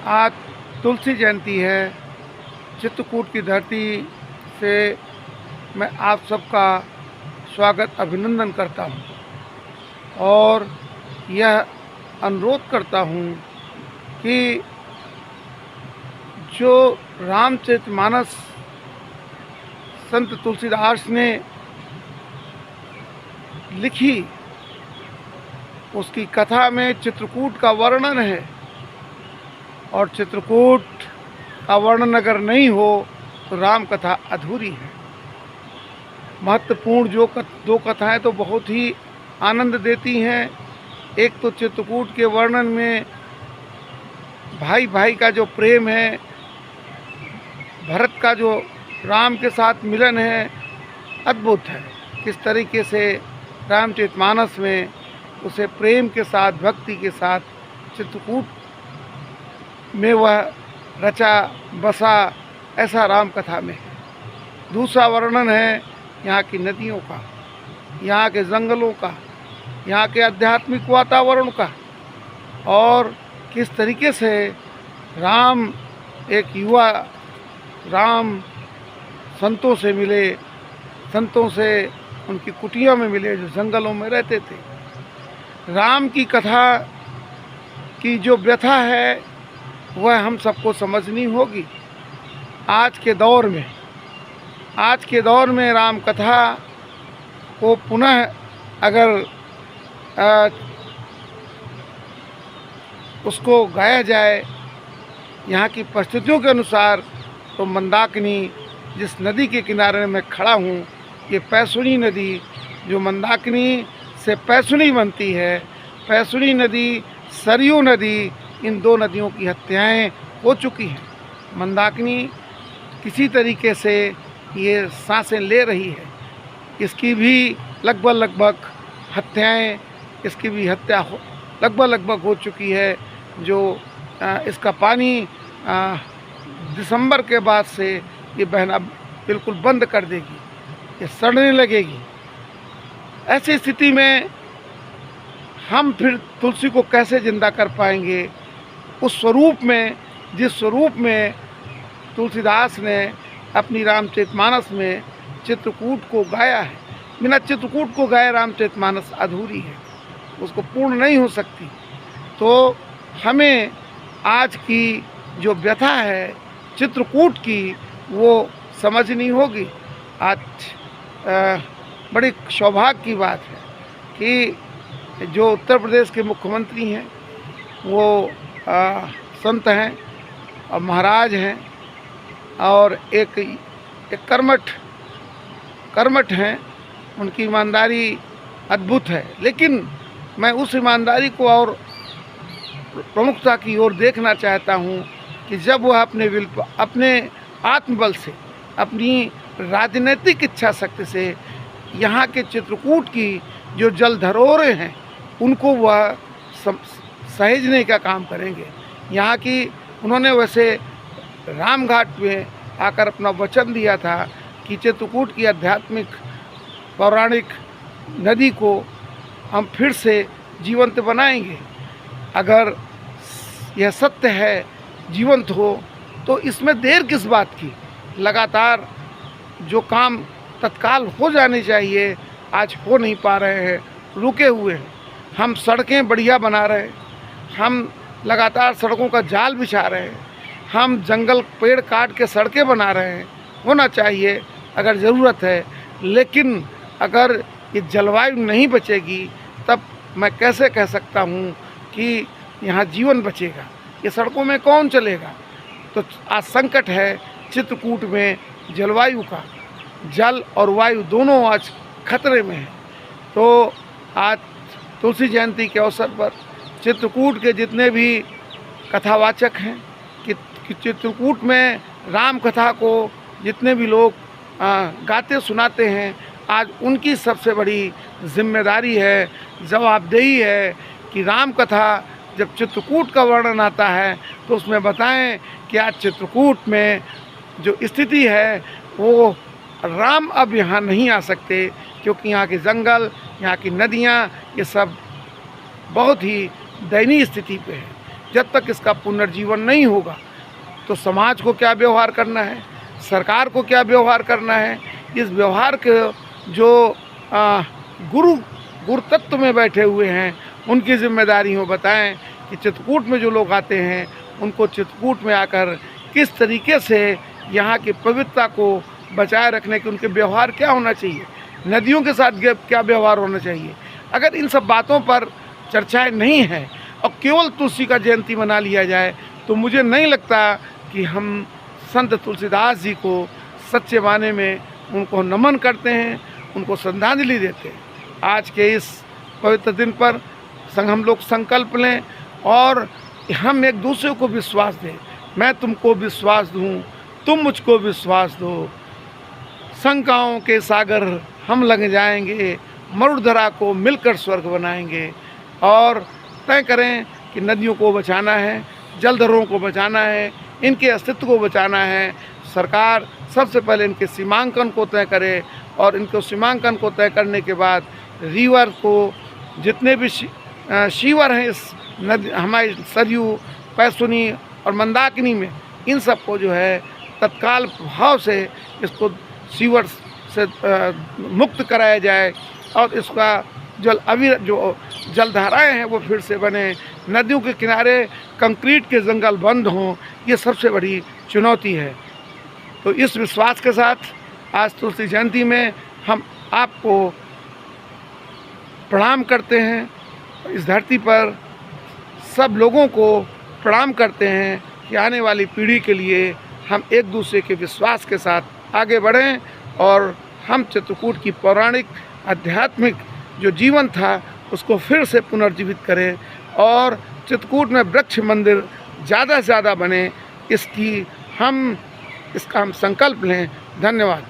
आज तुलसी जयंती है। चित्रकूट की धरती से मैं आप सबका स्वागत अभिनंदन करता हूँ और यह अनुरोध करता हूँ कि जो रामचरितमानस संत तुलसीदास ने लिखी, उसकी कथा में चित्रकूट का वर्णन है और चित्रकूट का वर्णन अगर नहीं हो तो राम कथा अधूरी है। महत्वपूर्ण दो कथाएं तो बहुत ही आनंद देती हैं। एक तो चित्रकूट के वर्णन में भाई भाई का जो प्रेम है, भरत का जो राम के साथ मिलन है, अद्भुत है। किस तरीके से रामचरितमानस में उसे प्रेम के साथ, भक्ति के साथ चित्रकूट में वह रचा बसा, ऐसा राम कथा में है। दूसरा वर्णन है यहाँ की नदियों का, यहाँ के जंगलों का, यहाँ के आध्यात्मिक वातावरण का, और किस तरीके से राम एक युवा राम संतों से मिले, संतों से उनकी कुटिया में मिले जो जंगलों में रहते थे। राम की कथा की जो व्यथा है वह हम सबको समझनी होगी। आज के दौर में राम कथा को पुनः अगर उसको गाया जाए यहाँ की परिस्थितियों के अनुसार, तो मंदाकिनी जिस नदी के किनारे मैं खड़ा हूँ, ये पैसुनी नदी जो मंदाकिनी से पैसुनी बनती है, पैसुनी नदी, सरयू नदी, इन दो नदियों की हत्याएं हो चुकी हैं। मंदाकिनी किसी तरीके से ये सांसें ले रही है, इसकी भी लगभग हत्याएं, इसकी भी हत्या लगभग हो चुकी है। जो इसका पानी दिसंबर के बाद से ये बहना बिल्कुल बंद कर देगी, ये सड़ने लगेगी। ऐसी स्थिति में हम फिर तुलसी को कैसे जिंदा कर पाएंगे? उस स्वरूप में, जिस स्वरूप में तुलसीदास ने अपनी रामचरितमानस में चित्रकूट को गाया है। बिना चित्रकूट को गाए रामचरितमानस अधूरी है, उसको पूर्ण नहीं हो सकती। तो हमें आज की जो व्यथा है चित्रकूट की, वो समझनी होगी। आज बड़ी सौभाग्य की बात है कि जो उत्तर प्रदेश के मुख्यमंत्री हैं वो संत हैं और महाराज हैं और एक कर्मठ हैं। उनकी ईमानदारी अद्भुत है, लेकिन मैं उस ईमानदारी को और प्रमुखता की ओर देखना चाहता हूँ कि जब वह अपने आत्मबल से, अपनी राजनीतिक इच्छा शक्ति से यहाँ के चित्रकूट की जो जल धरोहरें हैं उनको वह सहेजने का काम करेंगे। यहाँ की उन्होंने वैसे रामघाट में आकर अपना वचन दिया था कि चित्रकूट की आध्यात्मिक पौराणिक नदी को हम फिर से जीवंत बनाएंगे। अगर यह सत्य है, जीवंत हो, तो इसमें देर किस बात की? लगातार जो काम तत्काल हो जाने चाहिए आज हो नहीं पा रहे हैं, रुके हुए हैं। हम सड़कें बढ़िया बना रहे हैं, हम लगातार सड़कों का जाल बिछा रहे हैं, हम जंगल पेड़ काट के सड़कें बना रहे हैं। होना चाहिए अगर ज़रूरत है, लेकिन अगर ये जलवायु नहीं बचेगी तब मैं कैसे कह सकता हूँ कि यहाँ जीवन बचेगा? ये सड़कों में कौन चलेगा? तो आज संकट है चित्रकूट में जलवायु का। जल और वायु दोनों आज खतरे में है। तो आज तुलसी जयंती के अवसर पर चित्रकूट के जितने भी कथावाचक हैं कि चित्रकूट में राम कथा को जितने भी लोग गाते सुनाते हैं, आज उनकी सबसे बड़ी जिम्मेदारी है, जवाबदेही है कि राम कथा जब चित्रकूट का वर्णन आता है तो उसमें बताएं कि आज चित्रकूट में जो स्थिति है वो राम अब यहाँ नहीं आ सकते, क्योंकि यहाँ के जंगल, यहाँ की नदियाँ, ये सब बहुत ही दयनीय स्थिति पे है। जब तक इसका पुनर्जीवन नहीं होगा तो समाज को क्या व्यवहार करना है, सरकार को क्या व्यवहार करना है, इस व्यवहार के जो गुरु तत्व में बैठे हुए हैं उनकी जिम्मेदारी हो बताएं कि चित्रकूट में जो लोग आते हैं उनको चित्रकूट में आकर किस तरीके से यहाँ की पवित्रता को बचाए रखने के उनके व्यवहार क्या होना चाहिए, नदियों के साथ क्या व्यवहार होना चाहिए। अगर इन सब बातों पर चर्चाएं नहीं हैं और केवल तुलसी का जयंती मना लिया जाए तो मुझे नहीं लगता कि हम संत तुलसीदास जी को सच्चे माने में उनको नमन करते हैं, उनको श्रद्धांजलि देते हैं। आज के इस पवित्र दिन पर हम लोग संकल्प लें और हम एक दूसरे को विश्वास दें। मैं तुमको विश्वास दूं, तुम मुझको विश्वास दो, शंकाओं के सागर हम लग जाएंगे, मरुधरा को मिलकर स्वर्ग बनाएंगे। और तय करें कि नदियों को बचाना है, जलधरों को बचाना है, इनके अस्तित्व को बचाना है। सरकार सबसे पहले इनके सीमांकन को तय करे और इनको सीमांकन को तय करने के बाद रिवर को जितने भी शीवर हैं इस नदी हमारी सरयू, पैसुनी और मंदाकिनी में, इन सब को जो है तत्काल प्रभाव से इसको सीवर से मुक्त कराया जाए और इसका जो जलधाराएँ हैं वो फिर से बने, नदियों के किनारे कंक्रीट के जंगल बंद हों, ये सबसे बड़ी चुनौती है। तो इस विश्वास के साथ आज तुलसी जयंती में हम आपको प्रणाम करते हैं, इस धरती पर सब लोगों को प्रणाम करते हैं कि आने वाली पीढ़ी के लिए हम एक दूसरे के विश्वास के साथ आगे बढ़ें और हम चित्रकूट की पौराणिक आध्यात्मिक जो जीवन था उसको फिर से पुनर्जीवित करें और चित्रकूट में वृक्ष मंदिर ज़्यादा से ज़्यादा बने, इसका हम संकल्प लें। धन्यवाद।